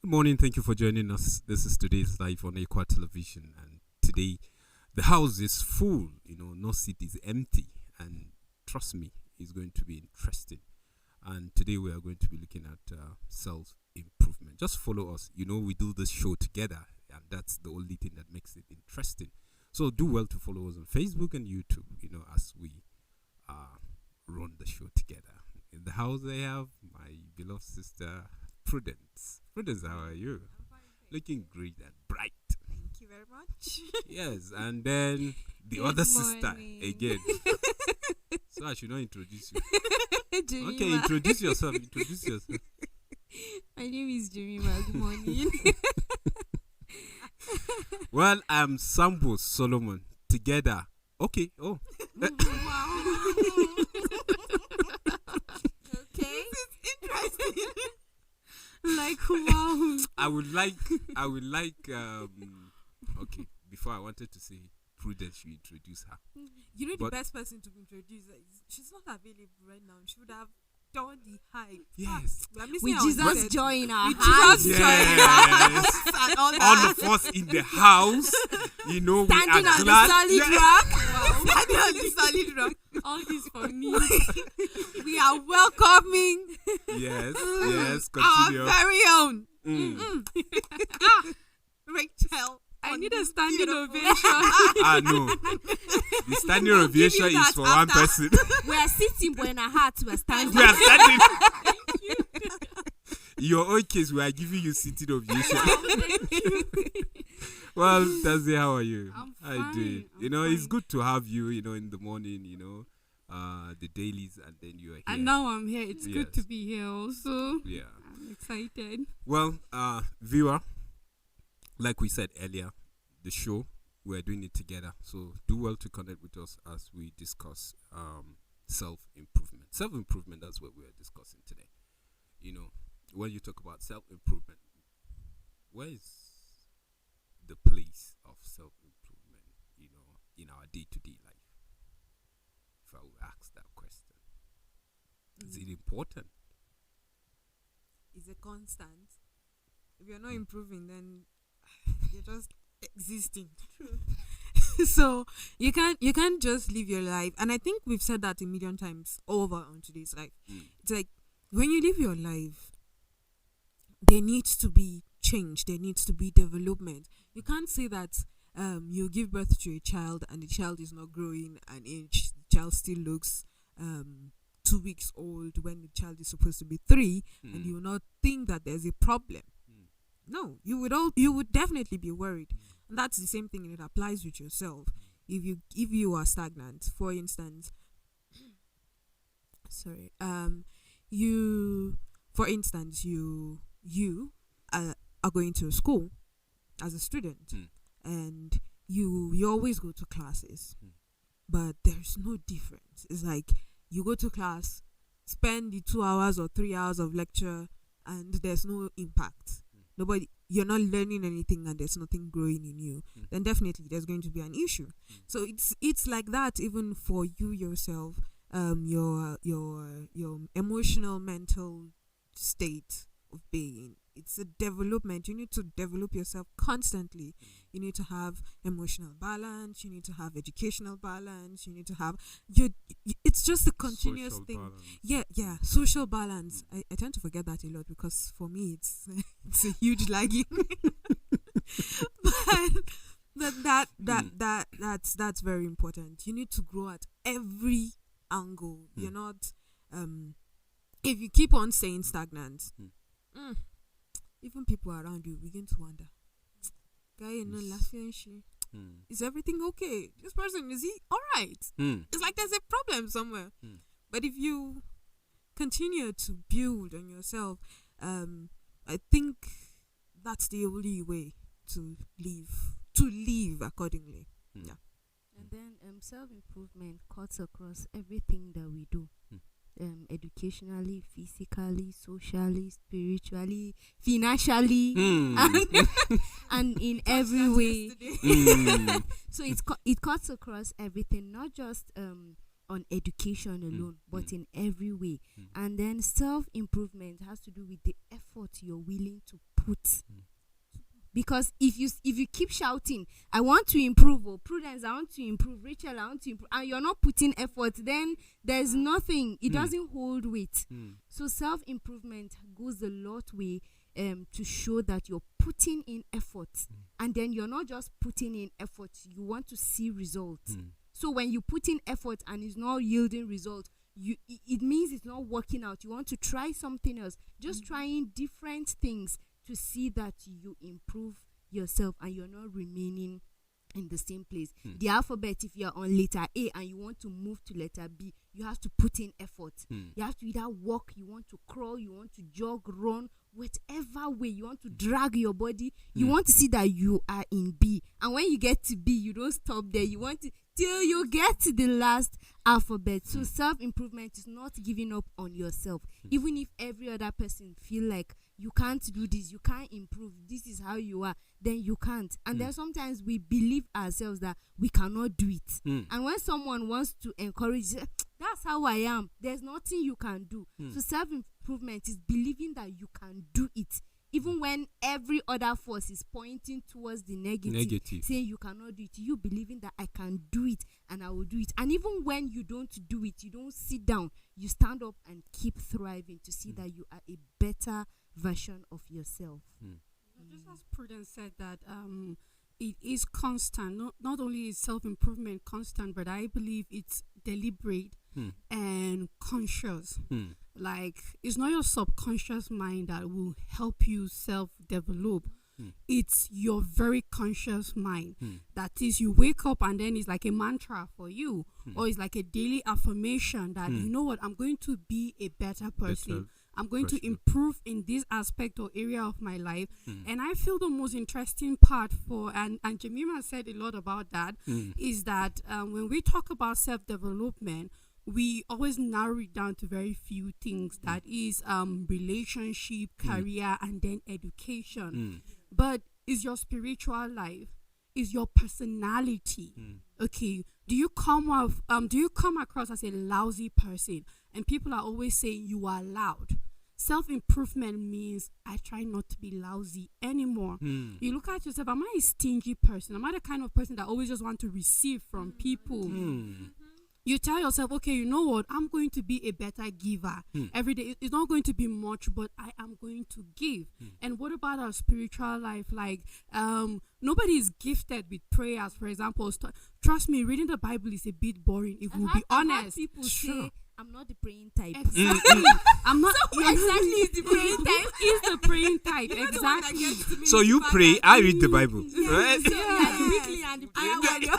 Good morning. Thank you for joining us. This is today's live on Equa Television, and today the house is full. No seat is empty, and trust me, it's going to be interesting. And today we are going to be looking at self improvement. Just follow us. We do this show together, and that's the only thing that makes it interesting. So do well to follow us on Facebook and YouTube. As we run the show together. In the house, I have my beloved sister Prudence. Prudence, how are you? I'm fine, Looking great and bright. Thank you very much. Yes, and then the Good other sister morning. again. So I should not introduce you. Jemima. Okay, introduce yourself. Introduce yourself. My name is Jemima. Good morning. Well, I'm Sambo Solomon. Together. Okay. Oh. Wow. Okay. This is interesting. Like, wow. I would like okay, before I wanted to say Prudence, you introduce her. The But- best person to introduce her she's not available right now. She would have done the hype. Yes. We are missing With out Jesus on it. join our With hands. Jesus Yes. and all All that. of us in the house, we Standing are on the glad. solid Yeah. rock. Standing on the solid rock. All this for me. We are welcoming Yes, our continue. very own Mm. Rachel. I need a standing Beautiful. ovation. No. The standing We'll give ovation you is that for one after. person. We are sitting, but in our hearts we are standing. We are standing. In your own case, we are giving you sitting ovation. Well, Tazzy, how are you? I'm How you doing? fine, It's fine. good to have you, in the morning, the dailies, and then you are here. And now I'm here. It's good to Yes. be here also. Yeah. I'm excited. Well, viewer, like we said earlier, the show, we're doing it together. So do well to connect with us as we discuss self-improvement. Self-improvement, that's what we're discussing today. When you talk about self-improvement, where is the place of self-improvement, in our day-to-day life? If I would ask that question. Is it important? Is a constant. If you're not improving, then you're just existing. So you can't just live your life. And I think we've said that a million times over on today's life. It's like when you live your life, there needs to be change. There needs to be development. You can't say that you give birth to a child and the child is not growing an inch. The child still looks 2 weeks old when the child is supposed to be 3, and you will not think that there's a problem. No, you would definitely be worried. And that's the same thing, and it applies with yourself. If you are stagnant, for instance, sorry, you are going to school as a student, and you always go to classes, but there's no difference. It's like you go to class, spend the 2 hours or 3 hours of lecture, and there's no impact. You're not learning anything, and there's nothing growing in you. Then definitely there's going to be an issue. So it's like that even for you yourself. Your emotional, mental state of being. It's a development. You need to develop yourself constantly. You need to have emotional balance. You need to have educational balance. You need to have it's just a continuous Social thing. balance. Yeah, social balance. I tend to forget that a lot because for me it's it's a huge lagging. but that's very important. You need to grow at every angle. You're not if you keep on staying stagnant, even people around you begin to wonder, guy, laughing. Is everything okay? This person, is he alright? It's like there's a problem somewhere. But if you continue to build on yourself, I think that's the only way to live accordingly. Yeah. And then self-improvement cuts across everything that we do. Educationally, physically, socially, spiritually, financially, and in every way. So it cuts across everything, not just on education alone, but in every way. And then self-improvement has to do with the effort you're willing to put. Because if you keep shouting, I want to improve, or Prudence, I want to improve, Rachel, I want to improve, and you're not putting effort, then there's nothing. It doesn't hold weight. So self-improvement goes a lot way to show that you're putting in effort. And then you're not just putting in effort, you want to see results. So when you put in effort and it's not yielding results, it means it's not working out. You want to try something else. Just trying different things to see that you improve yourself and you're not remaining in the same place. The alphabet, if you're on letter A and you want to move to letter B, you have to put in effort. You have to either walk, you want to crawl, you want to jog, run, whatever way, you want to drag your body. You want to see that you are in B. And when you get to B, you don't stop there. You want to till you get to the last alphabet. So self-improvement is not giving up on yourself. Even if every other person feel like you can't do this, you can't improve, this is how you are, then you can't. And then sometimes we believe ourselves that we cannot do it. And when someone wants to encourage, that's how I am, there's nothing you can do. So self-improvement is believing that you can do it, even when every other force is pointing towards the negative, saying you cannot do it. You believing that I can do it and I will do it. And even when you don't do it, you don't sit down, you stand up and keep thriving to see that you are a better version of yourself. Just as Prudence said that it is constant. Not only is self-improvement constant, but I believe it's deliberate and conscious. Like, it's not your subconscious mind that will help you self-develop. It's your very conscious mind. That is, you wake up and then it's like a mantra for you, or it's like a daily affirmation that, you know what, I'm going to be a better person. I'm going to improve in this aspect or area of my life. And I feel the most interesting part and Jemima said a lot about that, is that when we talk about self-development, we always narrow it down to very few things. That is relationship, career, and then education. But is your spiritual life, is your personality, okay? Do you come across as a lousy person? And people are always saying you are loud. Self-improvement means I try not to be lousy anymore. You look at yourself, am I a stingy person? Am I the kind of person that always just want to receive from people? You tell yourself, okay, you know what? I'm going to be a better giver. Every day, it's not going to be much, but I am going to give. And what about our spiritual life? Like, nobody is gifted with prayers, for example. Trust me, reading the Bible is a bit boring, if we'll be honest. People say, I'm not the praying type. Exactly. I'm not. So exactly is the praying type. Is the praying type. Exactly. So you pray, I read the Bible, right? So, the weekly and the prayer warrior.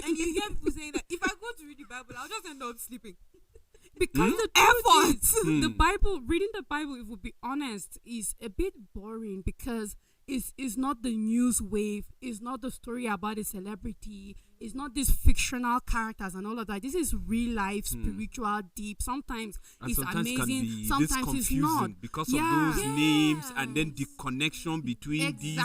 And you hear people saying that if I go to read the Bible, I'll just end up sleeping. Because the truth is, the Bible, reading the Bible, if we'll be honest, is a bit boring, because it's not the news wave, it's not the story about a celebrity, it's not these fictional characters and all of that. This is real life, spiritual, deep. Sometimes and it's sometimes amazing, can be sometimes this it's not. confusing because of those names and then the connection between these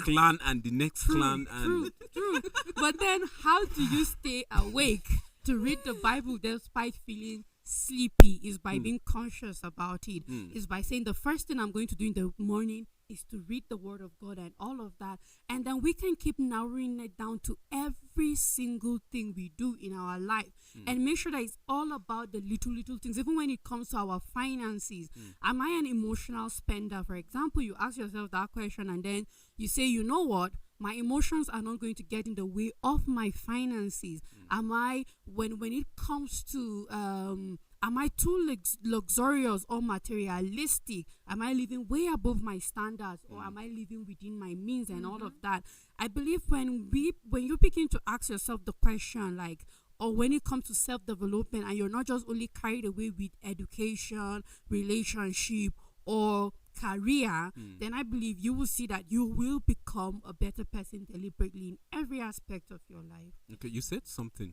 clan and the next clan. And True. But then how do you stay awake to read the Bible despite feeling sleepy? Is by being conscious about it. Is by saying the first thing I'm going to do in the morning is to read the Word of God and all of that. And then we can keep narrowing it down to every single thing we do in our life and make sure that it's all about the little things. Even when it comes to our finances, am I an emotional spender? For example, you ask yourself that question and then you say, you know what? My emotions are not going to get in the way of my finances. Am I, when it comes to, am I too luxurious or materialistic? Am I living way above my standards, or am I living within my means and all of that? I believe when you begin to ask yourself the question, like, or when it comes to self-development, and you're not just only carried away with education, relationship, or career, then I believe you will see that you will become a better person deliberately in every aspect of your life. okay, you said something.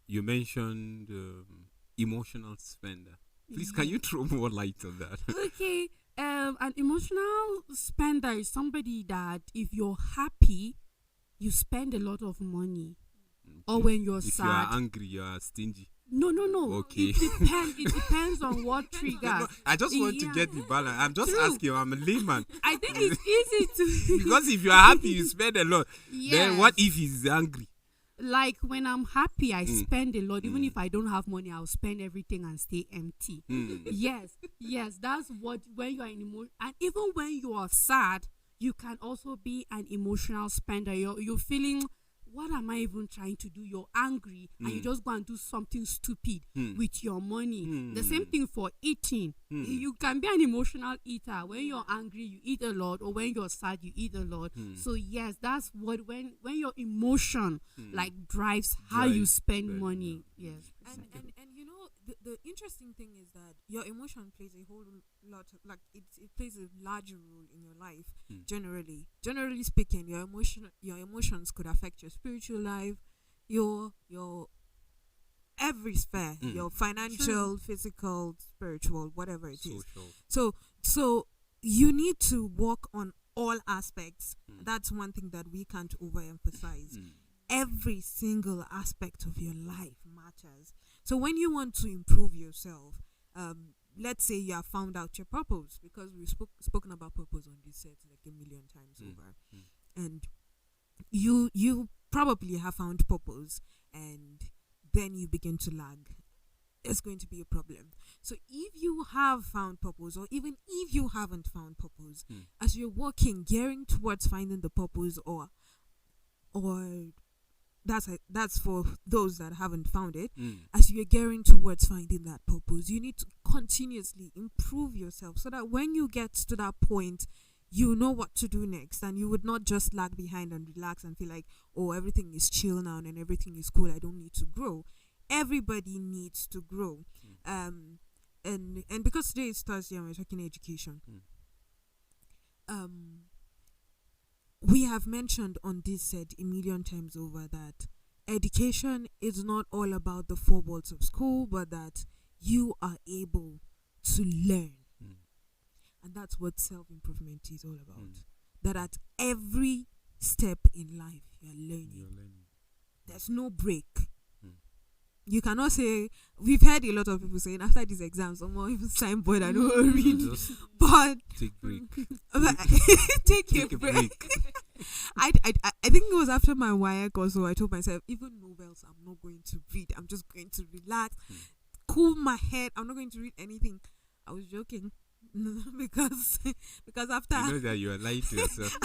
You mentioned emotional spender. Please, can you throw more light on that? Okay, an emotional spender is somebody that if you're happy, you spend a lot of money. Or when you're if sad. you are angry, you are stingy. No. Okay. It depends on what triggers. No, I just want to get the balance. I'm just asking. I'm a layman. I think it's easy to Because if you are happy, you spend a lot. Then Yes. what if he's angry? Like when I'm happy, I spend a lot. Even if I don't have money, I'll spend everything and stay empty. Yes, that's what when you are in emotion, and even when you are sad, you can also be an emotional spender. You're feeling, what am I even trying to do? You're angry and you just go and do something stupid with your money. The same thing for eating. You can be an emotional eater. When you're angry, you eat a lot, or when you're sad, you eat a lot. So yes, that's what when your emotion like drives how you Drives spend spend, money. Yes. And you know the interesting thing is that your emotion plays a whole lot like it plays a larger role in your life. Generally speaking, your emotions could affect your spiritual life, your every sphere, your financial, physical, spiritual, whatever it is. Social. So you need to work on all aspects. That's one thing that we can't overemphasize. Every single aspect of your life matters. So when you want to improve yourself, let's say you have found out your purpose, because we've spoken about purpose on this set like a million times over, and you probably have found purpose, and then you begin to lag. There's going to be a problem. So if you have found purpose, or even if you haven't found purpose, as you're working, gearing towards finding the purpose, or that's for those that haven't found it. As you're gearing towards finding that purpose, you need to continuously improve yourself so that when you get to that point, you know what to do next, and you would not just lag behind and relax and feel like, oh, everything is chill now and everything is cool, I don't need to grow. Everybody needs to grow. And because today is Thursday and we're talking education, we have mentioned on this set a million times over that education is not all about the four walls of school, but that you are able to learn. And that's what self-improvement is all about. That at every step in life, you're learning. There's no break. You cannot say, we've heard a lot of people saying after these exams, I'm more even signboard, I don't read. But Take break. take a break. I think it was after my WIAC or so, I told myself, even novels, I'm not going to read. I'm just going to relax, cool my head. I'm not going to read anything. I was joking. because after You know that you are lying to yourself.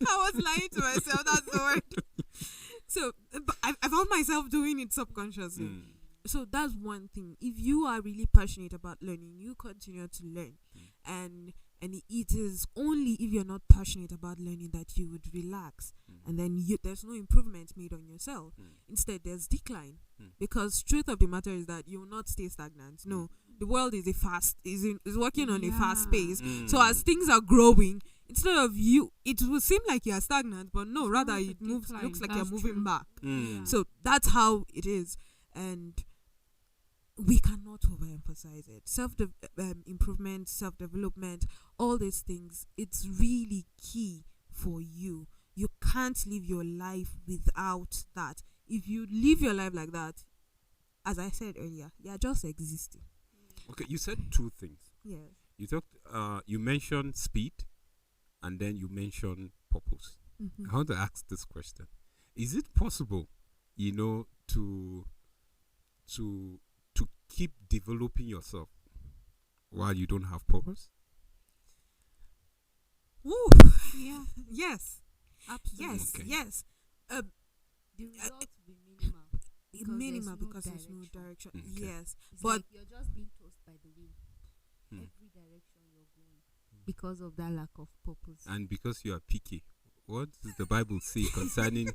I was lying to myself. That's the word. So but I found myself doing it subconsciously. So that's one thing. If you are really passionate about learning, you continue to learn. And it is only if you're not passionate about learning that you would relax, and then there's no improvement made on yourself. Instead, there's decline, because truth of the matter is that you will not stay stagnant. No, the world is is working on a fast pace. So as things are growing, instead of you, it will seem like you are stagnant, but no, rather it moves. Looks like you're moving back. So that's how it is, and we cannot overemphasize it. Improvement, self-development, all these things, it's really key for you. You can't live your life without that. If you live your life like that, as I said earlier, you're just existing. Okay, you said two things. Yes. You mentioned speed, and then you mentioned purpose. I want to ask this question: is it possible, to keep developing yourself while you don't have purpose? Woo. Yeah. Yes. Absolutely. Yes. Okay. Yes. The result will be minimal Because there's no direction. Okay. Yes. It's But like you're just being tossed by the wind. Every direction you're going because of that lack of purpose. And because you are picky, what does the Bible say concerning?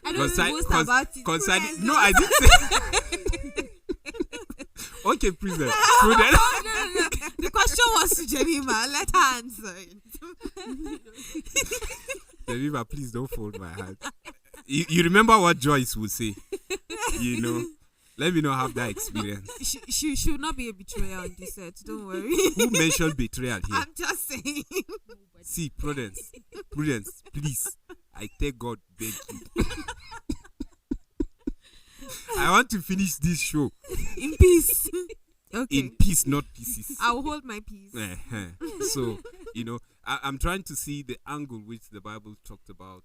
I don't know most about it. Concerning, no, I didn't say. Okay, prudence. No. The question was to Jemima. Let her answer it. Jemima, please don't fold my hand. You remember what Joyce would say? Let me not have that experience. She should not be a betrayer on this set. Don't worry. Who mentioned betrayal here? I'm just saying. See, prudence, please. I thank God, beg you. I want to finish this show In peace. Okay. in peace, not pieces. I'll hold my peace. So, I'm trying to see the angle which the Bible talked about,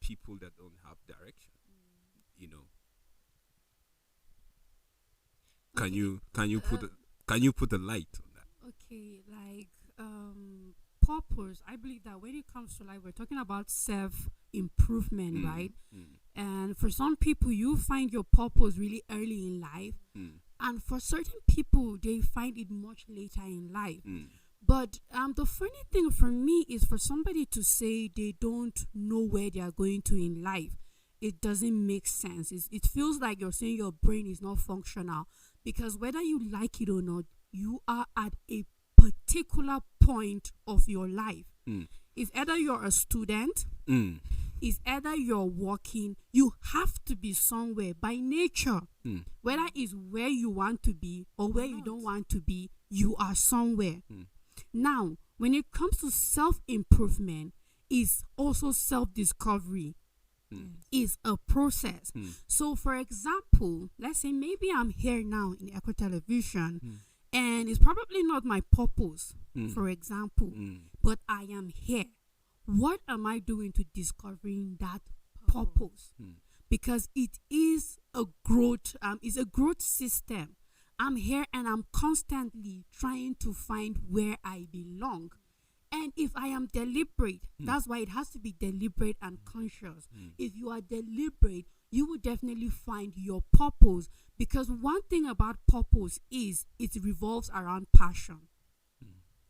people that don't have direction. Can you put a light on that? Okay, like purpose. I believe that when it comes to life, we're talking about self improvement, right? And for some people, you find your purpose really early in life, and for certain people, they find it much later in life. But the funny thing for me is for somebody to say they don't know where they are going to in life, it doesn't make sense. It feels like you're saying your brain is not functional, because whether you like it or not, you are at a particular point of your life. It's either you're a student, it's either you're working, you have to be somewhere by nature. Whether it's where you want to be or where you don't want to be, you are somewhere. Now, when it comes to self-improvement, is also self-discovery. Is a process. So, for example, let's say maybe I'm here now in Echo Television, and it's probably not my purpose, for example, but I am here. What am I doing to discovering that purpose? Because it is a growth, system. I'm here and I'm constantly trying to find where I belong. And if I am deliberate, that's why it has to be deliberate and conscious. If you are deliberate, you will definitely find your purpose. Because one thing about purpose is it revolves around passion.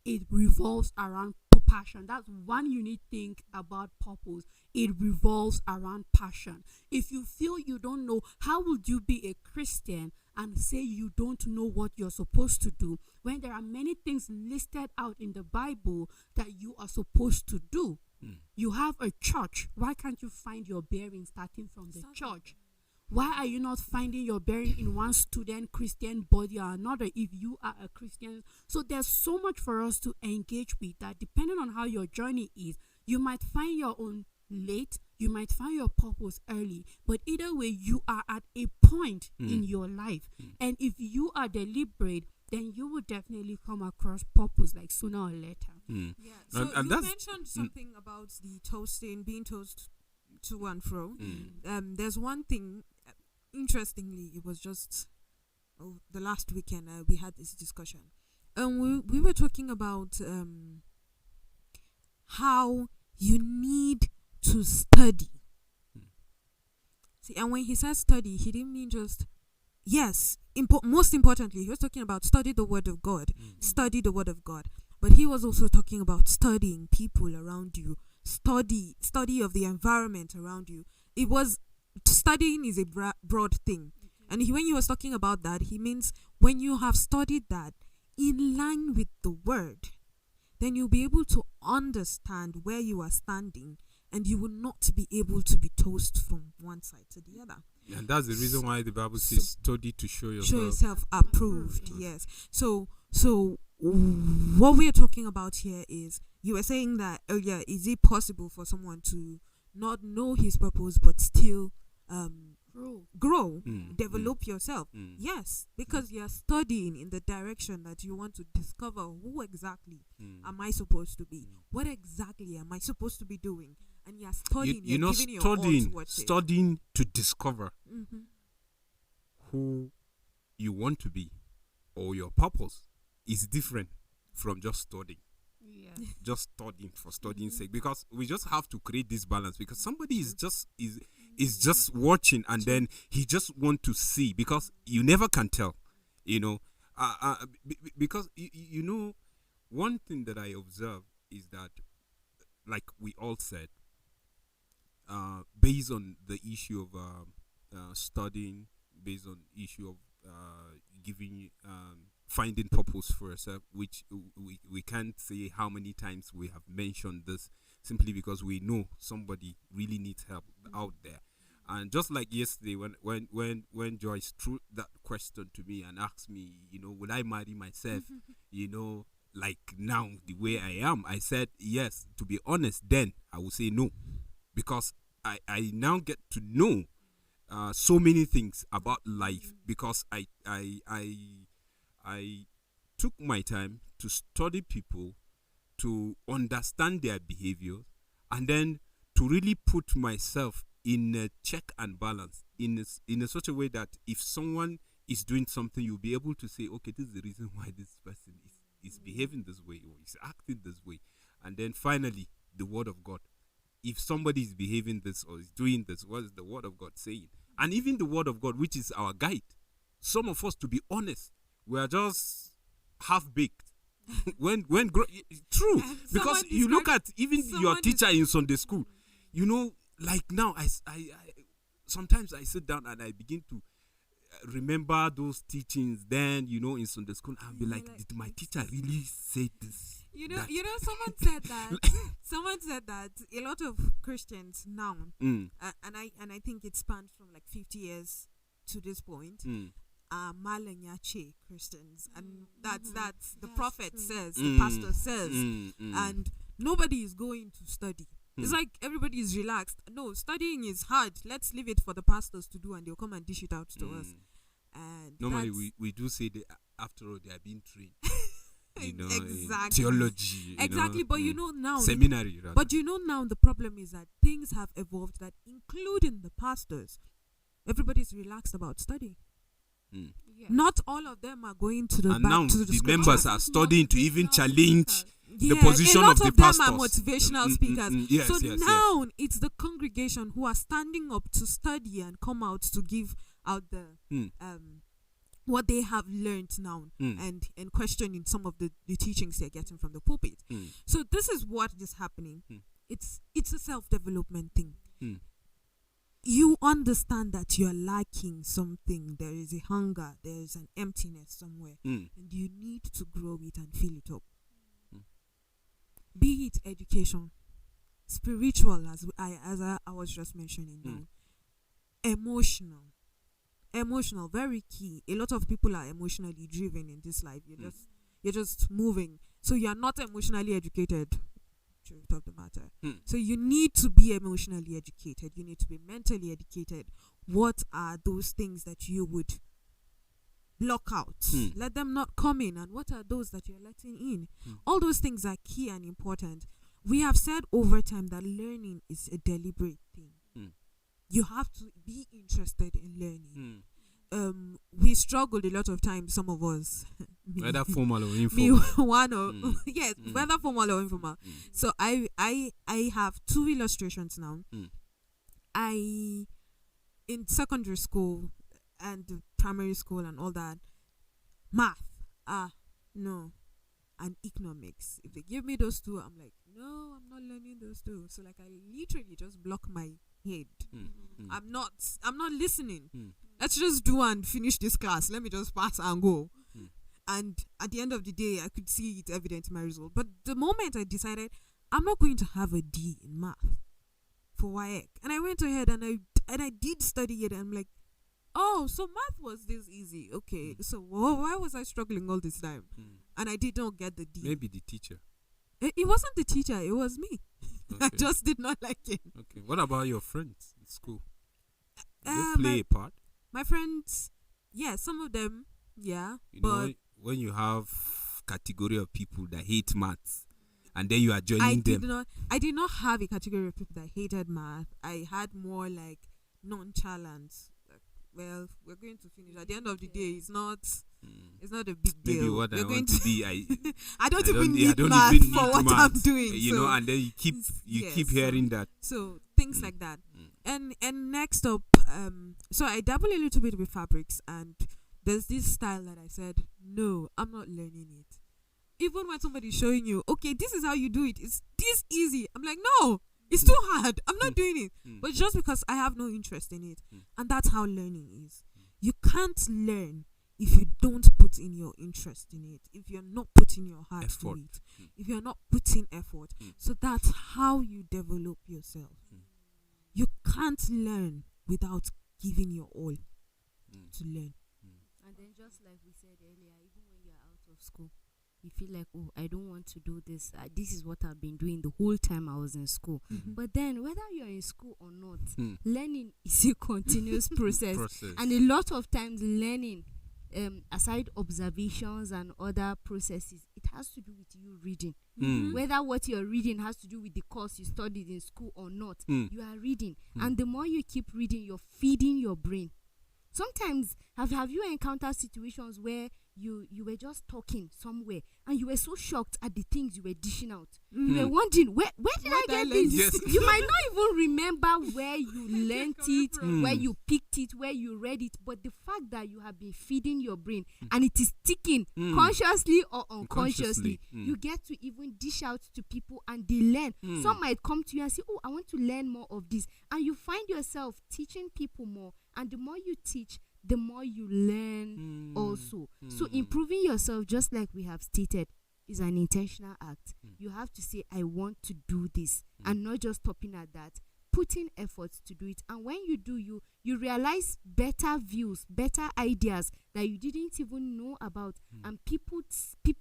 It revolves around passion. That's one unique thing about purpose. It revolves around passion. If you feel you don't know, how would you be a Christian and say you don't know what you're supposed to do when there are many things listed out in the Bible that you are supposed to do? You have a church. Why can't you find your bearing starting from the church? Why are you not finding your bearing in one student Christian body or another if you are a Christian? So there's so much for us to engage with that depending on how your journey is. You might find your own late, you might find your purpose early, but either way, you are at a point in your life. And if you are deliberate, then you will definitely come across purpose like sooner or later. Yeah. So and you mentioned something about the toasting, being toast to and fro. There's one thing, interestingly, it was just the last weekend we had this discussion. We were talking about how you need to study. See, and when he says study, he didn't mean just, yes, most importantly, he was talking about study the word of God, study the word of God. But he was also talking about studying people around you, study of the environment around you. It was, studying is a broad thing. And when he was talking about that, he means when you have studied that in line with the word, then you'll be able to understand where you are standing, and you will not be able to be tossed from one side to the other. And that's the reason why the Bible says study to show yourself approved. Yes. So what we are talking about here is, you were saying that earlier, is it possible for someone to not know his purpose but still grow, develop yourself? Yes, because you're studying in the direction that you want to discover who exactly am I supposed to be, what exactly am I supposed to be doing, and you're studying. You're giving your all towards studying to discover who you want to be or your purpose is different from just studying. Just studying for studying's sake, because we just have to create this balance, because somebody is just watching and then he just want to see, because you never can tell, because one thing that I observe is that, like we all said, based on the issue of studying, based on issue of giving finding purpose for yourself, which we can't say how many times we have mentioned this, simply because we know somebody really needs help out there. And just like yesterday, when Joyce threw that question to me and asked me, will I marry myself, like now the way I am, I said yes. To be honest, then I would say no, because I now get to know so many things about life because I took my time to study people, to understand their behavior, and then to really put myself in a check and balance in a such a way that if someone is doing something, you'll be able to say, okay, this is the reason why this person is behaving this way or is acting this way. And then finally, the word of God. If somebody is behaving this or is doing this, what is the word of God saying? And even the word of God, which is our guide. Some of us, to be honest, we are just half-baked. True, because you look at even your teacher in Sunday school, like now I sometimes I sit down and I begin to remember those teachings then, in Sunday school. I'll be like, did my teacher really say this? Someone said that. Someone said that a lot of Christians now, and I think it spans from like 50 years to this point, are Malenyache Christians, and that's the prophet says, the pastor says, and nobody is going to study. It's like everybody is relaxed. No, studying is hard. Let's leave it for the pastors to do, and they'll come and dish it out to us. And normally we do say that after all they are being trained. Exactly. In theology. Exactly, but now seminary. Rather. But now the problem is that things have evolved that, including the pastors, everybody's relaxed about studying. Yeah. Not all of them are going to the and back now to the members are studying to even challenge the position of the pastors. A lot of them are motivational speakers. Yes, so yes, now it's the congregation who are standing up to study and come out to give out the what they have learned now and questioning some of the teachings they're getting from the pulpit. So this is what is happening. It's a self-development thing. You understand that you're lacking something. There is a hunger. There is an emptiness somewhere. And you need to grow it and fill it up. Be it education, spiritual, as I was just mentioning now, emotional, very key. A lot of people are emotionally driven in this life. You're just moving. So you're not emotionally educated. Truth of the matter. So you need to be emotionally educated. You need to be mentally educated. What are those things that you would block out? Let them not come in. And what are those that you're letting in? All those things are key and important. We have said over time that learning is a deliberate thing. You have to be interested in learning. We struggled a lot of times, some of us. Whether formal or informal. Yes, whether formal or informal. So I have two illustrations now. In secondary school and primary school and all that, math, no, and economics. If they give me those two, I'm like, no, I'm not learning those two. So like I literally just block my head. I'm not listening. Let's just do and finish this class. Let me just pass and go. And at the end of the day, I could see it evident in my result. But the moment I decided I'm not going to have a D in math for WAEC, and I went ahead and I did study it, and I'm like, oh, so math was this easy. Okay, so why was I struggling all this time? And I did not get the D. Maybe the teacher. It wasn't the teacher. It was me. Okay. I just did not like it. Okay. What about your friends in school? Did they play a part? My friends, yeah, some of them, yeah. When you have category of people that hate maths, and then you are joining them. I did not have a category of people that hated math. I had more like nonchalance. Well, we're going to finish. At the end of the day, it's not a big deal. Maybe what I want to be, I don't even need math for what I'm doing. And then you keep hearing that. So things like that. And next up, so I dabble a little bit with fabrics, and there's this style that I said, no, I'm not learning it. Even when somebody's showing you, okay, this is how you do it. It's this easy. I'm like, no, it's too hard. I'm not doing it. But just because I have no interest in it. And that's how learning is. You can't learn if you don't put in your interest in it. If you're not putting your heart to it. If you're not putting effort. So that's how you develop yourself. You can't learn without giving your all to learn. And then just like we said earlier, even when you're out of school, you feel like, oh, I don't want to do this. This is what I've been doing the whole time I was in school. But then, whether you're in school or not, learning is a continuous process. And a lot of times, learning, aside observations and other processes, it has to do with you reading. Whether what you're reading has to do with the course you studied in school or not, you are reading. And the more you keep reading, you're feeding your brain. Sometimes, have you encountered situations where you were just talking somewhere and you were so shocked at the things you were dishing out? You were wondering, where did I get this? Yes. You might not even remember where you learnt it, where you picked it, where you read it, but the fact that you have been feeding your brain and it is ticking consciously or unconsciously, you get to even dish out to people and they learn. Some might come to you and say, oh, I want to learn more of this. And you find yourself teaching people more. And the more you teach, the more you learn also. So improving yourself, just like we have stated, is an intentional act. You have to say, I want to do this, and not just stopping at that. Putting efforts to do it. And when you do, you realize better views, better ideas that you didn't even know about. And people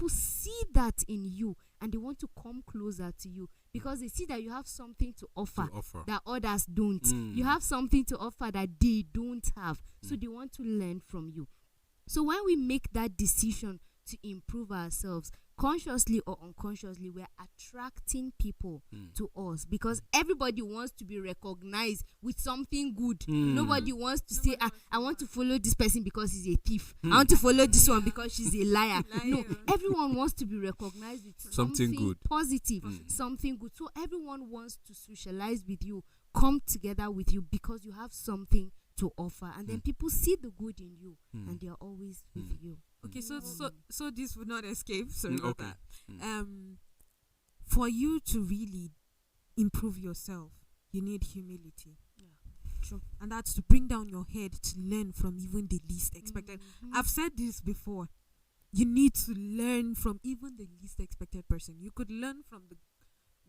see that in you, and they want to come closer to you because they see that you have something to offer that others don't. You have something to offer that they don't have. So they want to learn from you. So when we make that decision to improve ourselves, consciously or unconsciously, we're attracting people to us because everybody wants to be recognized with something good. Nobody wants to say, I want to follow this person because he's a thief. I want to follow this one because she's a liar. No, everyone wants to be recognized with something good, positive, something good. So everyone wants to socialize with you, come together with you because you have something to offer, and then people see the good in you and they are always with you. Okay, so this would not escape. Sorry about that. For you to really improve yourself, you need humility. Yeah, true. And that's to bring down your head to learn from even the least expected. I've said this before. You need to learn from even the least expected person. You could learn from the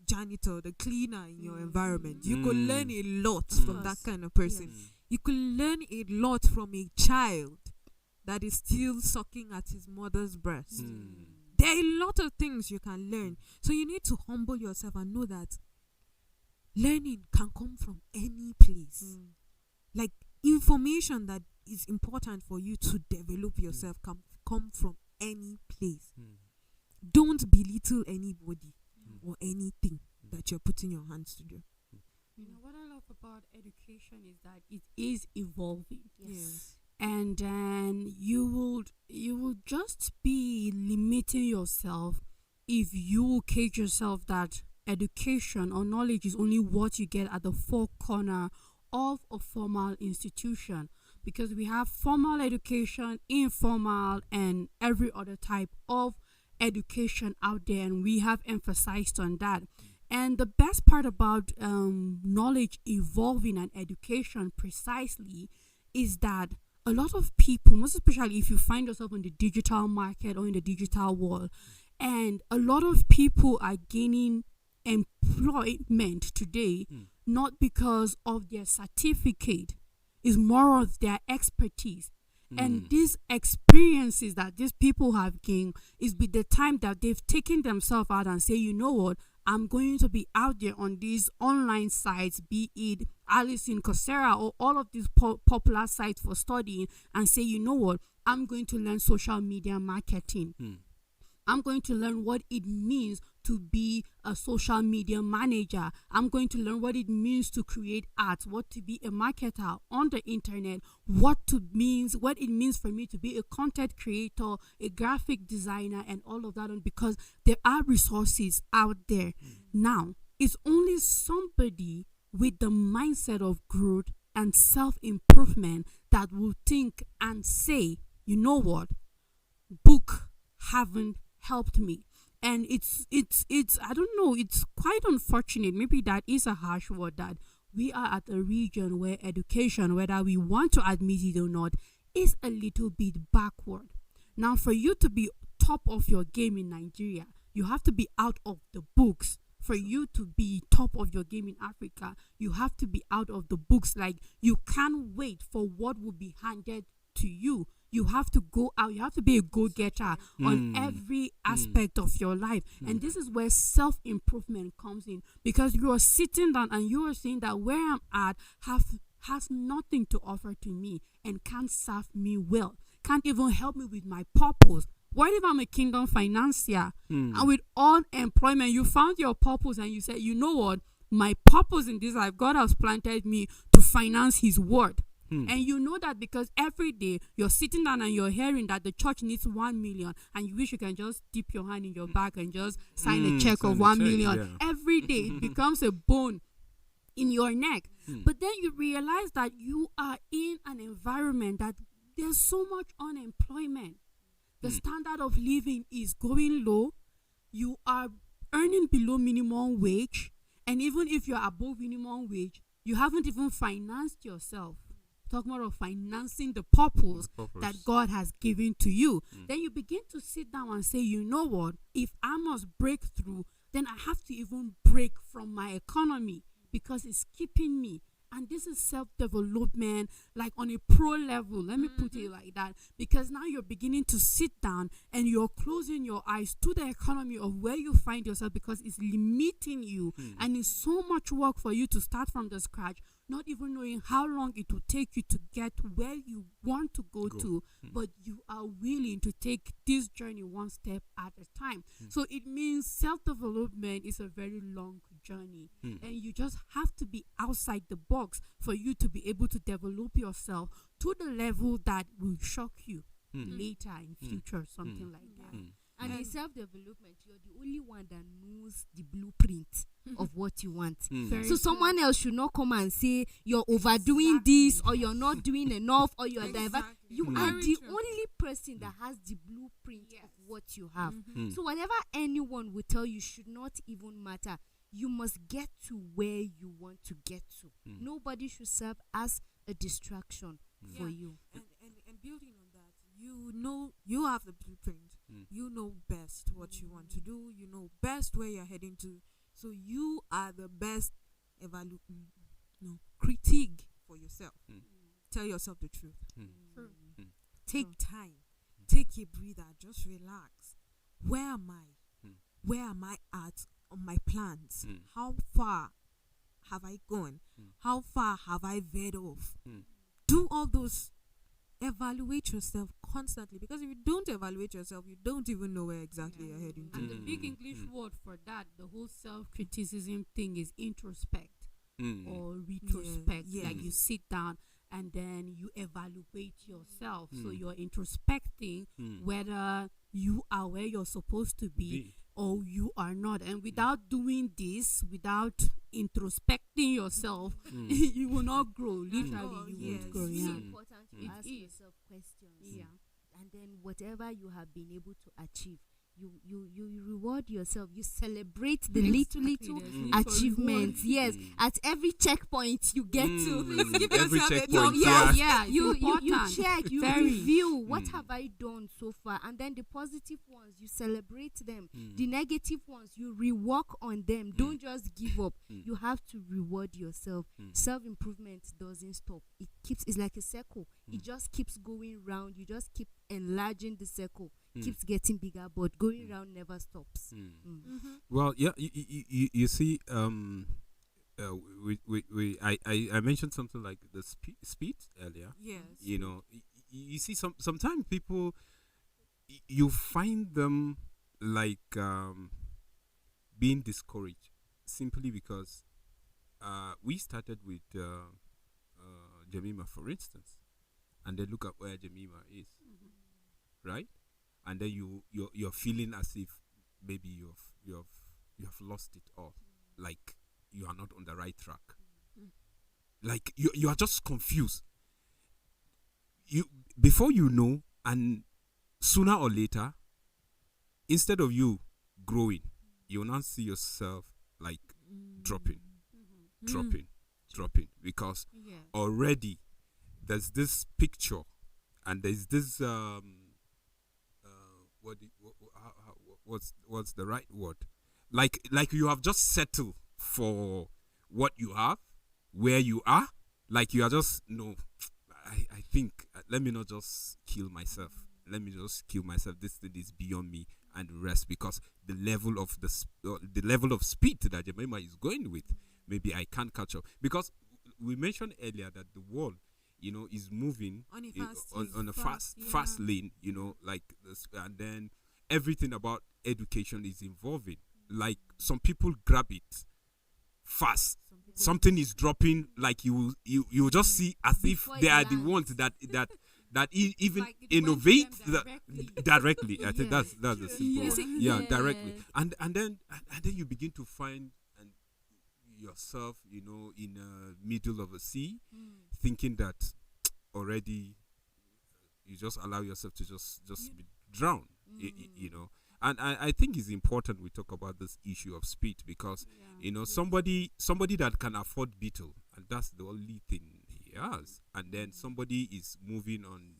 janitor, the cleaner in your environment. You could learn a lot from that kind of person. Yes. You could learn a lot from a child that is still sucking at his mother's breast. There are a lot of things you can learn. So you need to humble yourself and know that learning can come from any place. Like information that is important for you to develop yourself can come from any place. Don't belittle anybody or anything that you're putting your hands to do. You know what I love about education is that it is evolving. Yes. And then you will just be limiting yourself if you cage yourself that education or knowledge is only what you get at the four corner of a formal institution, because we have formal education, informal, and every other type of education out there, and we have emphasized on that. And the best part about knowledge evolving and education precisely is that a lot of people, most especially if you find yourself in the digital market or in the digital world, and a lot of people are gaining employment today, not because of their certificate, it's more of their expertise. And these experiences that these people have gained is with the time that they've taken themselves out and say, you know what, I'm going to be out there on these online sites, be it Alice in Coursera or all of these popular sites for studying, and say, you know what, I'm going to learn social media marketing. I'm going to learn what it means to be a social media manager. I'm going to learn what it means to create art, what to be a marketer on the internet, what it means for me to be a content creator, a graphic designer, and all of that. And because there are resources out there. Now, it's only somebody with the mindset of growth and self-improvement that will think and say, you know what, book haven't helped me. And it's I don't know, it's quite unfortunate, maybe that is a harsh word, that we are at a region where education, whether we want to admit it or not, is a little bit backward. Now, for you to be top of your game in Nigeria, you have to be out of the books. For you to be top of your game in Africa, you have to be out of the books. Like, you can't wait for what will be handed to you. you have to go out. You have to be a go-getter on every aspect of your life. And this is where self-improvement comes in, because you are sitting down and you are saying that where I'm at has nothing to offer to me and can't serve me well, can't even help me with my purpose. What if I'm a kingdom financier and with all employment, you found your purpose and you said, you know what? My purpose in this life, God has planted me to finance his word. And you know that because every day you're sitting down and you're hearing that the church needs 1 million and you wish you can just dip your hand in your bag and just sign a check of 1 million. Yeah. Every day it becomes a bone in your neck. But then you realize that you are in an environment that there's so much unemployment. The standard of living is going low. You are earning below minimum wage. And even if you're above minimum wage, you haven't even financed yourself. Talk more of financing the purpose that God has given to you. Then you begin to sit down and say, you know what? If I must break through, then I have to even break from my economy because it's keeping me. And this is self-development, like on a pro level. Let me put it like that. Because now you're beginning to sit down and you're closing your eyes to the economy of where you find yourself, because it's limiting you. And it's so much work for you to start from the scratch, not even knowing how long it will take you to get where you want to go to. But you are willing to take this journey one step at a time. So it means self-development is a very long journey. And you just have to be outside the box for you to be able to develop yourself to the level that will shock you later in future, something like that. And in self-development, you're the only one that knows the blueprint of what you want. So someone else should not come and say you're overdoing this, or you're not doing enough, or you're You are the only person that has the blueprint of what you have. So whatever anyone will tell you should not even matter. You must get to where you want to get to. Nobody should serve as a distraction for you. And building on that, you know, you have the blueprint. You know best what you want to do. You know best where you're heading to. So you are the best critique for yourself. Tell yourself the truth. Take time. Take a breather. Just relax. Where am I? Where am I at on my plans? How far have I gone? How far have I veered off? Do all those. Evaluate yourself constantly, because if you don't evaluate yourself, you don't even know where exactly you're heading to. And the big English word for that, the whole self-criticism thing, is introspect or retrospect. Like you sit down and then you evaluate yourself. So you're introspecting whether you are where you're supposed to be or you are not. And without doing this, without introspecting yourself, you will not grow. Literally, you won't grow. It's really Yeah. important to ask yourself questions. And then whatever you have been able to achieve, you reward yourself. You celebrate the little achievements. Yes, at every checkpoint you get to. Every checkpoint. You check, you review. What have I done so far? And then the positive ones, you celebrate them. The negative ones, you rework on them. Don't just give up. You have to reward yourself. Self-improvement doesn't stop. It's like a circle. It just keeps going round. You just keep enlarging the circle. Keeps getting bigger, but going round never stops. Well, yeah, you see, I mentioned something like the speed earlier. Yes. You know, you see, sometimes people, you find them like being discouraged simply because we started with Jemima, for instance, and then look at where Jemima is, right? And then you're feeling as if maybe you have lost it all, like you are not on the right track, like you are just confused. Before you know, and sooner or later, instead of you growing, you will not see yourself like dropping, because already there's this picture, and there's this what's the right word? Like you have just settled for what you have, where you are. Like you are just I think let me not just kill myself. Let me just kill myself. This thing is beyond me, and rest, because the level of the level of speed that Jemima is going with, maybe I can't catch up. Because we mentioned earlier that the world, is moving on a fast lane, like this, and then everything about education is evolving. Like some people grab it fast. Something is dropping, like you just see as if Before they it are the lands. ones that even Like it went to innovate them directly. I think Yeah. that's the simple Yes. word. Yes. Directly. And then you begin to find yourself, in the middle of a sea, thinking that already you just allow yourself to just be drowned. And I think it's important we talk about this issue of speed, because somebody that can afford Beetle, and that's the only thing he has, and then somebody is moving on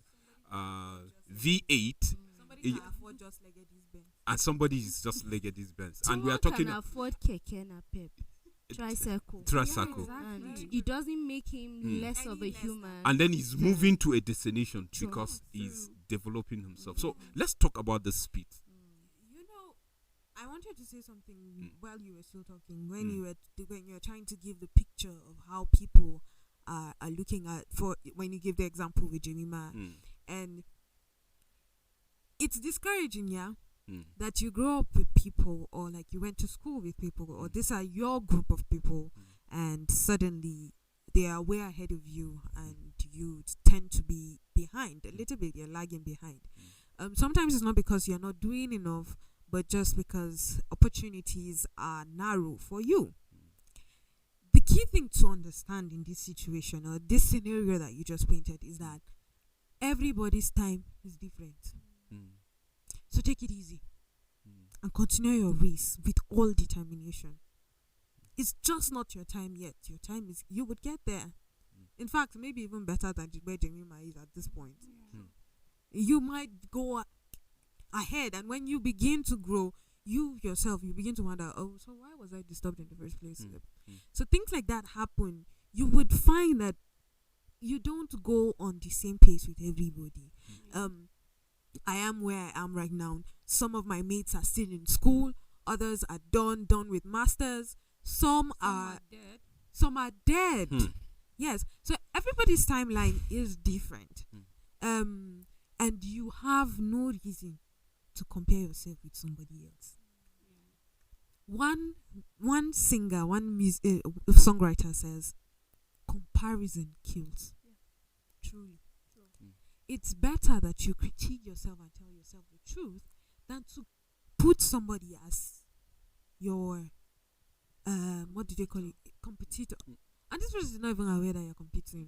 V8, Somebody can afford just like this Benz. and somebody is just Legady's Benz, and we Someone are talking can afford keke na pep, tricycle, tricycle, and Exactly. it doesn't make him less of a Any less human. and then he's moving to a destination True. because he's developing himself. So let's talk about the speed. I wanted to say something while you were still talking. Mm. When you were trying to give the picture of how people are looking at, for when you give the example with Jemima, and it's discouraging, that you grow up with people, or like you went to school with people, or these are your group of people, and suddenly they are way ahead of you, and you tend to be behind a little bit. You're lagging behind. Sometimes it's not because you're not doing enough, but just because opportunities are narrow for you. The key thing to understand in this situation, or this scenario that you just painted, is that everybody's time is different. So take it easy and continue your race with all determination. It's just not your time yet. Your time is, you would get there. In fact, maybe even better than where Jemima is at this point. You might go ahead, and when you begin to grow, you yourself, you begin to wonder, oh, so why was I disturbed in the first place? So things like that happen. You would find that you don't go on the same pace with everybody. I am where I am right now. Some of my mates are still in school, others are done with masters, some are dead. some are dead. Yes, so everybody's timeline is different. And you have no reason to compare yourself with somebody else. One singer, songwriter says, comparison kills. Truly. It's better that you critique yourself and tell yourself the truth than to put somebody as your what do they call it, competitor. And this person is not even aware that you're competing.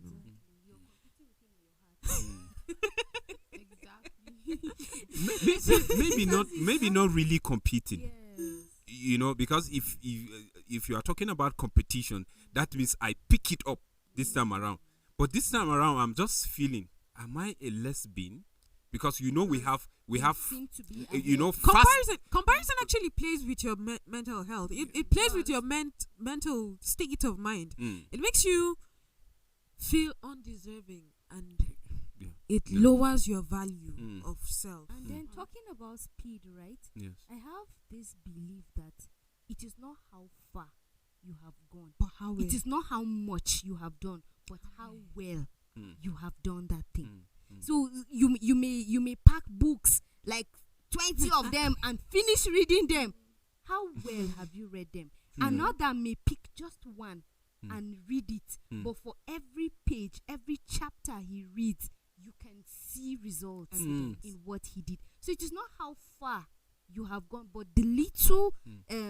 maybe not really competing. Yes. Because if you are talking about competition, that means I pick it up this time around. But this time around, I'm just feeling, am I a lesbian? Because we have Seem to be ahead. Comparison actually plays with your mental health. It plays with your mental state of mind. It makes you feel undeserving, and it lowers your value of self. And then talking about speed, right? Yes. I have this belief that it is not how far you have gone. But how It is not how much you have done, but how well you have done that thing. So you may pack books like 20 of them and finish reading them. How well have you read them? Another may pick just one and read it, but for every page, every chapter he reads, you can see results in what he did. So it is not how far you have gone, but the little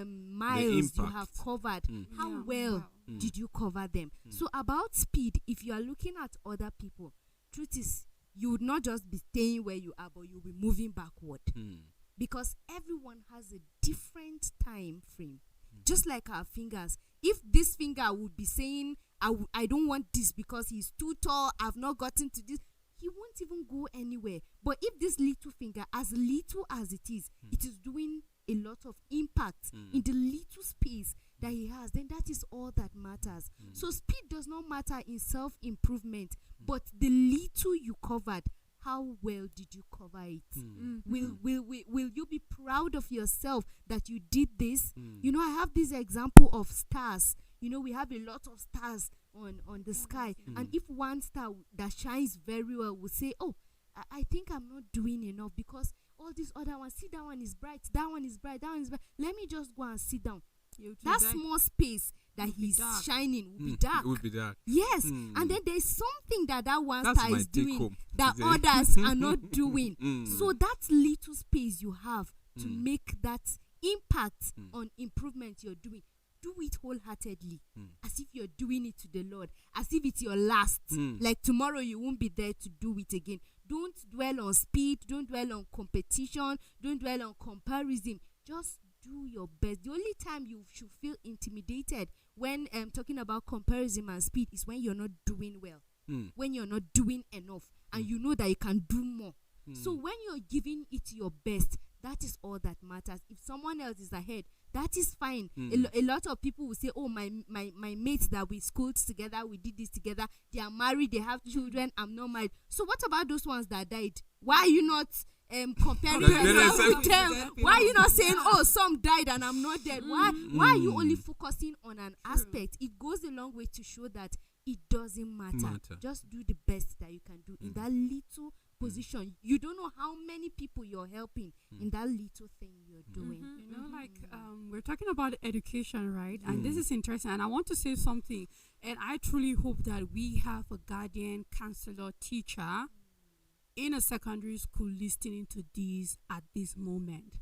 miles you have covered. How well did you cover them? So about speed, if you are looking at other people, truth is, you would not just be staying where you are, but you'll be moving backward. Because everyone has a different time frame. Just like our fingers. If this finger would be saying, I don't want this because he's too tall, I've not gotten to this, he won't even go anywhere. But if this little finger, as little as it is doing a lot of impact in the little space that he has, then that is all that matters. So speed does not matter in self-improvement, but the little you covered, how well did you cover it? Will you be proud of yourself that you did this? You know, I have this example of stars. You know, we have a lot of stars on the sky, and if one star that shines very well will say, oh, I think I'm not doing enough because all these other ones, see, that one is bright, that one is bright, that one is bright, let me just go and sit down. That small space that he's shining will be dark. It will be dark. Yes, and then there's something that one That's star my is take doing home that today. others are not doing. So that little space you have to make that impact on improvement you're doing, do it wholeheartedly, as if you're doing it to the Lord, as if it's your last. Like tomorrow you won't be there to do it again. Don't dwell on speed, don't dwell on competition, don't dwell on comparison. Just do your best. The only time you should feel intimidated when talking about comparison and speed is when you're not doing well, when you're not doing enough, and you know that you can do more. So when you're giving it your best, that is all that matters. If someone else is ahead, that is fine. A lot of people will say, oh, my mates that we schooled together, we did this together, they are married, they have children, I'm not married. So what about those ones that died? Why are you not comparing yourself with them? Why are you not saying, oh, some died and I'm not dead? Why are you only focusing on an aspect? It goes a long way to show that it doesn't matter. Just do the best that you can do in that little position. You don't know how many people you're helping in that little thing you're doing. You know, like we're talking about education, right? And this is interesting. And I want to say something. And I truly hope that we have a guardian, counselor, teacher in a secondary school listening to these at this moment.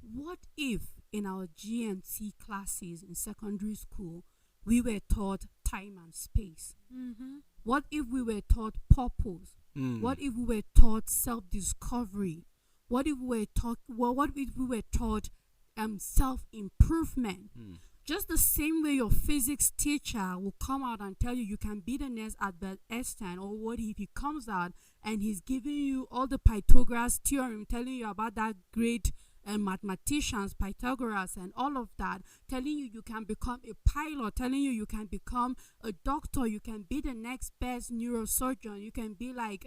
What if in our GMT classes in secondary school we were taught time and space? What if we were taught purpose? What if we were taught self-discovery? What if we were taught self-improvement? Just the same way your physics teacher will come out and tell you you can be the next Albert Einstein, or what if he comes out and he's giving you all the Pythagoras theorem, telling you about that great mathematicians, Pythagoras and all of that, telling you you can become a pilot, telling you you can become a doctor, you can be the next best neurosurgeon, you can be like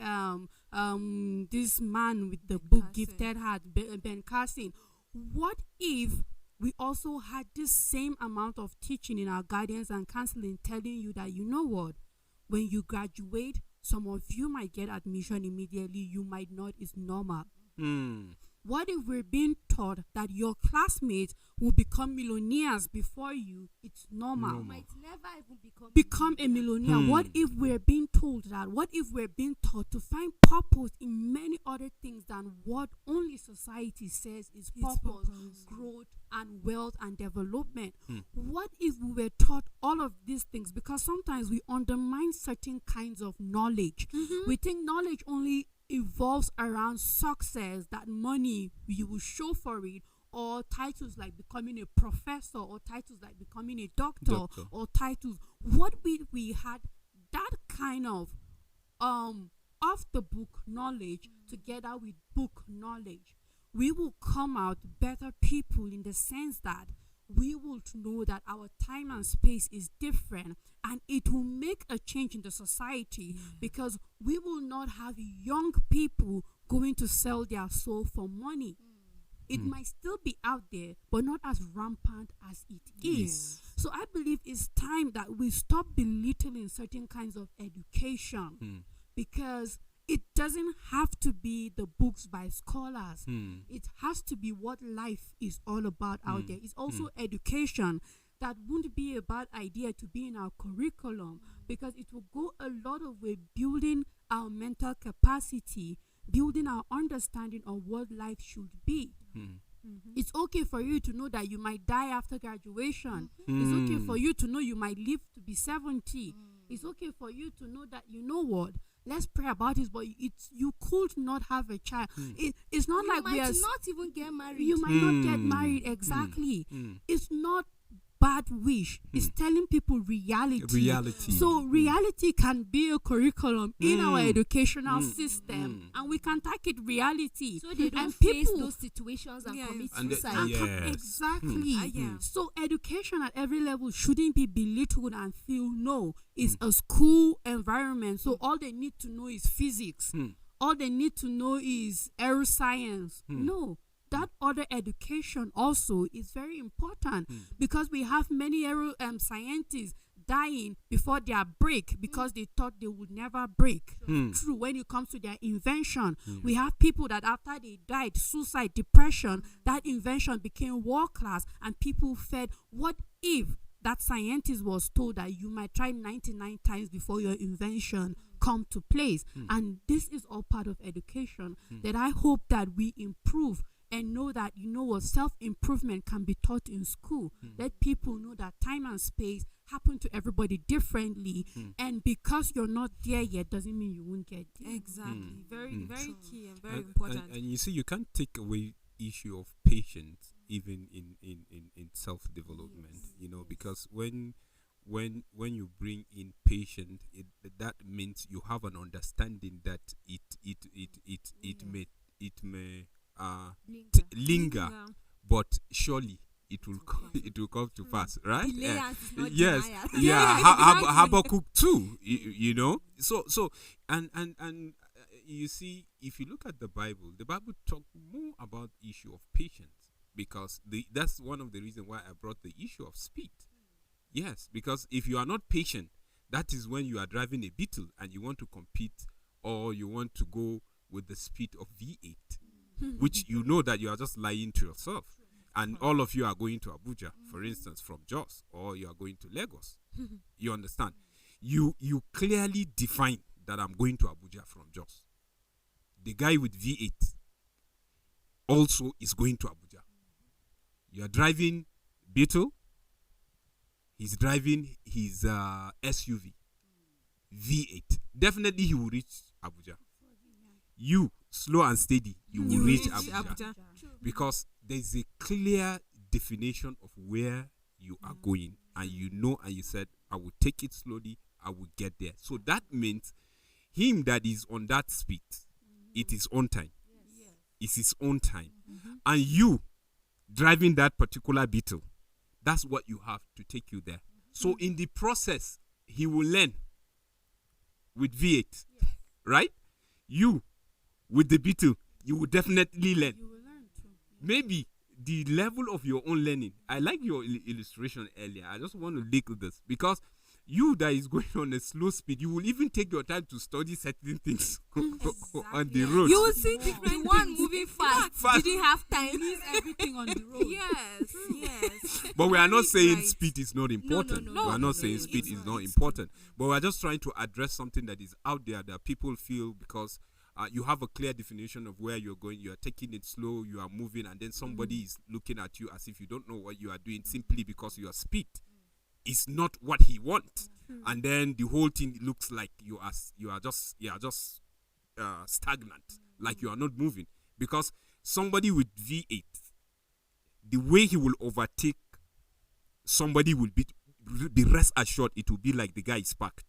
this man with the book Gifted Heart, Ben Carson. What if we also had this same amount of teaching in our guidance and counseling, telling you that, you know what, when you graduate, some of you might get admission immediately, you might not, it's normal. What if we're being taught that your classmates will become millionaires before you? It's normal. You might never even become a millionaire. What if we're being told that? What if we're being taught to find purpose in many other things than what only society says is purpose, growth, and wealth and development? What if we were taught all of these things? Because sometimes we undermine certain kinds of knowledge. We think knowledge only evolves around success, that money you will show for it, or titles like becoming a professor, or titles like becoming a doctor. Or titles. What if we had that kind of off the book knowledge together with book knowledge? We will come out better people, in the sense that we will know that our time and space is different, and it will make a change in the society, because we will not have young people going to sell their soul for money. It might still be out there, but not as rampant as it is. So I believe it's time that we stop belittling certain kinds of education, because it doesn't have to be the books by scholars. It has to be what life is all about out there. It's also education that wouldn't be a bad idea to be in our curriculum, because it will go a lot of way building our mental capacity, building our understanding of what life should be. It's okay for you to know that you might die after graduation. It's okay for you to know you might live to be 70. It's okay for you to know that, you know what, let's pray about it, but you could not have a child. It's not like we are not even get married. You might not get married, exactly. It's not bad bad wish. It's telling people reality. Reality. So reality can be a curriculum in our educational system, and we can take it reality. So they don't and face people, those situations and commit And the- suicide. Yes. Exactly. Yeah. So education at every level shouldn't be belittled and feel no. It's a school environment. So all they need to know is physics. All they need to know is air science. No. That other education also is very important because we have many scientists dying before their break because they thought they would never break. True, when it comes to their invention, we have people that after they died, suicide, depression, that invention became world class, and people fed, what if that scientist was told that you might try 99 times before your invention come to place? And this is all part of education that I hope that we improve and know that, what self-improvement can be taught in school. Let people know that time and space happen to everybody differently, and because you're not there yet doesn't mean you won't get there. Exactly. Very, very key and very And important. and you see, you can't take away issue of patience even in self-development, because when you bring in patient, that means you have an understanding that it may linger, but surely it will come to pass, right? Yes, yeah. Habakkuk too, So and you see, if you look at the Bible talk more about the issue of patience, because that's one of the reasons why I brought the issue of speed. Yes, because if you are not patient, that is when you are driving a Beetle and you want to compete, or you want to go with the speed of V8, which you know that you are just lying to yourself. And all of you are going to Abuja, for instance, from Jos, or you are going to Lagos. You understand? You clearly define that I'm going to Abuja from Jos. The guy with V8 also is going to Abuja. You are driving Beetle. He's driving his SUV V8. Definitely he will reach Abuja. You, slow and steady, you will reach Abuja. Because there's a clear definition of where you are going, and and you said, I will take it slowly, I will get there. So that means him that is on that speed, it is on time. It's his own time. And you driving that particular Beetle, that's what you have to take you there. So in the process, he will learn with V8, right? You with the Beetle, you will definitely learn. You will learn too. Maybe the level of your own learning. I like your illustration earlier. I just want to link this, because you that is going on a slow speed, you will even take your time to study certain things on the road. You will see different one moving fast didn't have time. Leave everything on the road. Yes. But we are not saying Right. speed is not important. no, we are not saying speed is not important. But we are just trying to address something that is out there that people feel, because you have a clear definition of where you're going. You are taking it slow, you are moving, and then somebody is looking at you as if you don't know what you are doing, simply because your speed is not what he wants. And then the whole thing looks like you are just stagnant, like you are not moving. Because somebody with V8, the way he will overtake somebody will be rest assured, it will be like the guy is parked.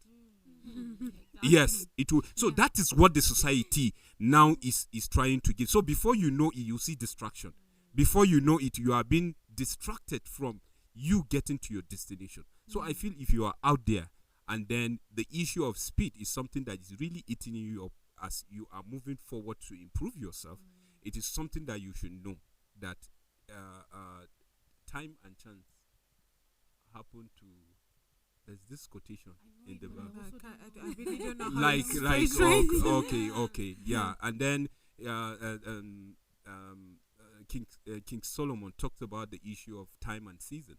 Yes, it will. So that is what the society now is trying to give. So before you know it, you see distraction. Before you know it, you are being distracted from you getting to your destination. So I feel if you are out there, and then the issue of speed is something that is really eating you up as you are moving forward to improve yourself, it is something that you should know that time and chance happen to. There's this quotation in the Bible. I really don't know how Like, to like, phrase it. okay, yeah. And then King Solomon talks about the issue of time and season.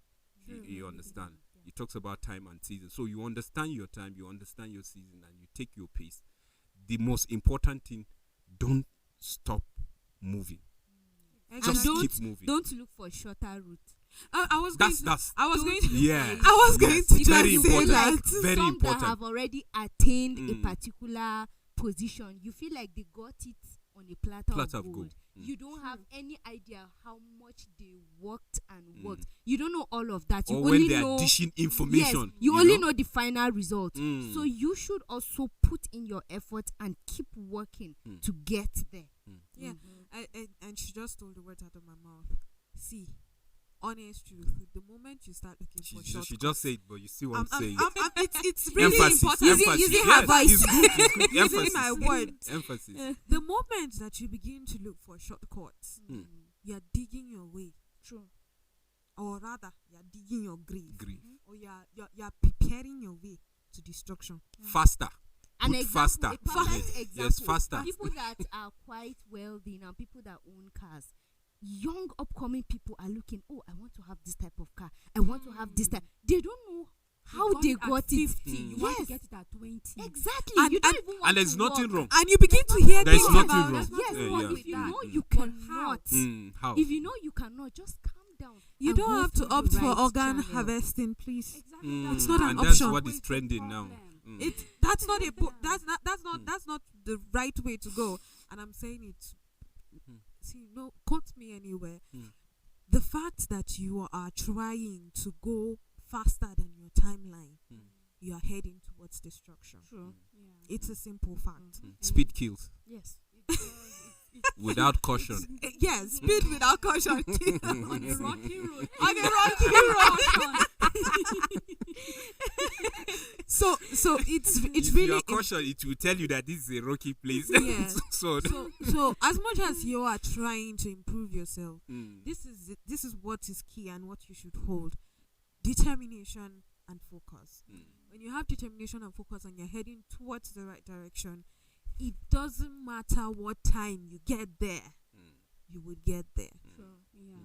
You understand? He talks about time and season. So you understand your time, you understand your season, and you take your pace. The most important thing, don't stop moving. Just keep moving. Don't look for shorter route. I was going to. I was going to. Yeah. I was going to Very just say important. that. Very Some important. that have already attained a particular position, you feel like they got it on a platter of gold. You don't have any idea how much they worked and worked. You don't know all of that. You Or only when they know are dishing information. Yes, you only know the final result. So you should also put in your effort and keep working to get there. Yeah, and she just stole the words out of my mouth. See, honest truth. The moment you start looking for shortcuts, She just said, but you see what I'm saying. it's really Emphasis. important. Emphasis. her voice. It's good. It's good. Using Emphasis. my words. Emphasis. The moment that you begin to look for shortcuts, you're digging your way. True. Or rather, you're digging your grave. Grief. Or you're preparing your way to destruction. Faster. An Put example, faster. a perfect Yes. example. Yes, faster. People that are quite wealthy now, people that own cars, young upcoming people are looking, oh, I want to have this type of car. I want to have this type. They don't know how they got it. 50, you want to get it at 20. Exactly. And- you don't even want And there's to nothing work. wrong. And you begin to hear There's things nothing about wrong. Yes, Yeah, but yeah. if you know But you how? cannot, How? if you know you cannot, just calm down. You and don't go have to through the opt for right organ channel. harvesting, please. Exactly. It's not an and option. that's what is trending now. That's not that's not the right way to go. And I'm saying it. See, no, quote me anywhere. The fact that you are trying to go faster than your timeline, you are heading towards destruction. True. Yeah. It's a simple fact. Speed kills. Yes. Without caution. Yes, speed without caution. On the rocky road. On the rocky road. So it's If really you are caution, it will tell you that this is a rocky place. Yeah. so so as much as you are trying to improve yourself, mm, this is what is key and what you should hold: determination and focus. When you have determination and focus and you're heading towards the right direction, it doesn't matter what time you get there, you would get there. Yeah.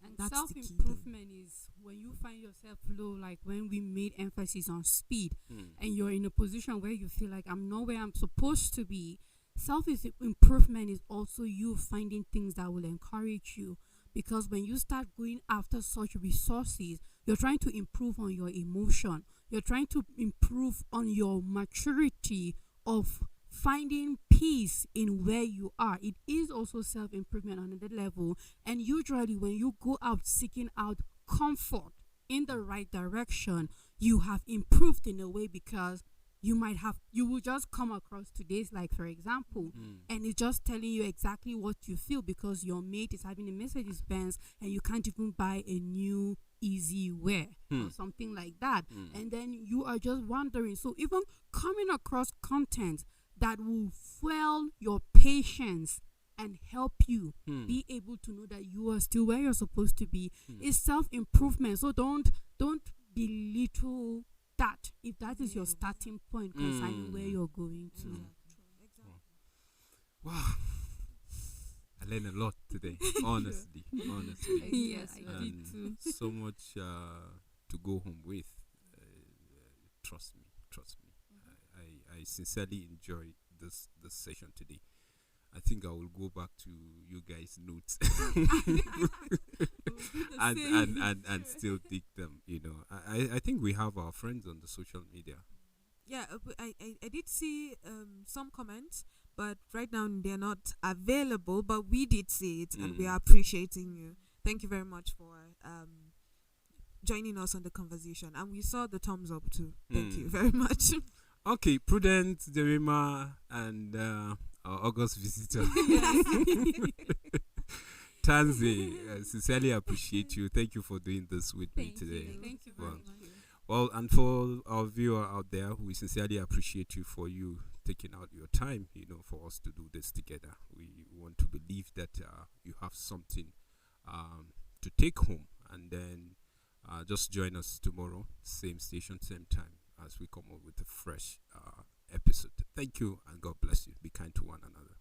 And That's the key self-improvement is when you find yourself low, like when we made emphasis on speed and you're in a position where you feel like I'm not where I'm supposed to be. Self-improvement is also you finding things that will encourage you, because when you start going after such resources, you're trying to improve on your emotion. You're trying to improve on your maturity of finding peace in where you are. It is also self-improvement on another level. And usually when you go out seeking out comfort in the right direction, you have improved in a way, because you will just come across today's, like for example, and it's just telling you exactly what you feel, because your mate is having a Mercedes Benz and you can't even buy a new easy wear or something like that. And then you are just wondering. So even coming across content that will fuel your patience and help you be able to know that you are still where you're supposed to be is self-improvement. So don't belittle that if that is your starting point concerning where you're going to. wow, I learned a lot today. honestly. Yes, I did And too. so much to go home with. Trust me. I sincerely enjoyed this session today. I think I will go back to you guys' notes and still dig them. I think we have our friends on the social media. Yeah, I did see some comments, but right now they're not available. But we did see it, and we are appreciating you. Thank you very much for joining us on the conversation, and we saw the thumbs up too. Thank you very much. Okay, Prudence, Jerima, and our August visitor, Tanzi, sincerely appreciate you. Thank you for doing this with me today. Thank you very much. Well, and for our viewer out there, we sincerely appreciate you for you taking out your time, for us to do this together. We want to believe that you have something to take home, and then just join us tomorrow, same station, same time, as we come up with a fresh episode. Thank you, and God bless you. Be kind to one another.